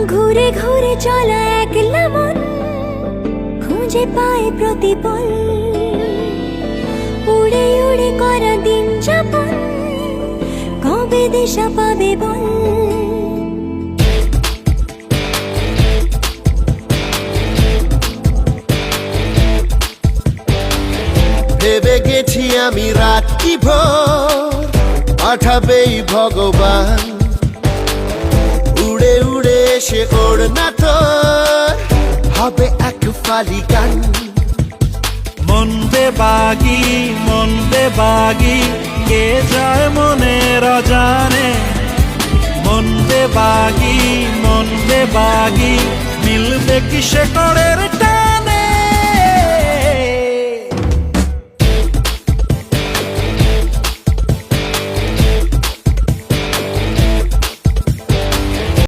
ঘুরে ঘুরে চলা একলা মন খুঁজে পায় প্রতিপল, উড়ে উড়ে করা দিন যাপন কবে দিশা পাবে বল। ভেবে গেছি আমি রাত্রি ভোর পাঠাবেই ভগবান, উড়ে উড়ে এসে ওড়না তোর হবে এক ফালি গান। মন বেবাগি কে যায় মনের অজানে, মন বেবাগি মিলবে কি সে করের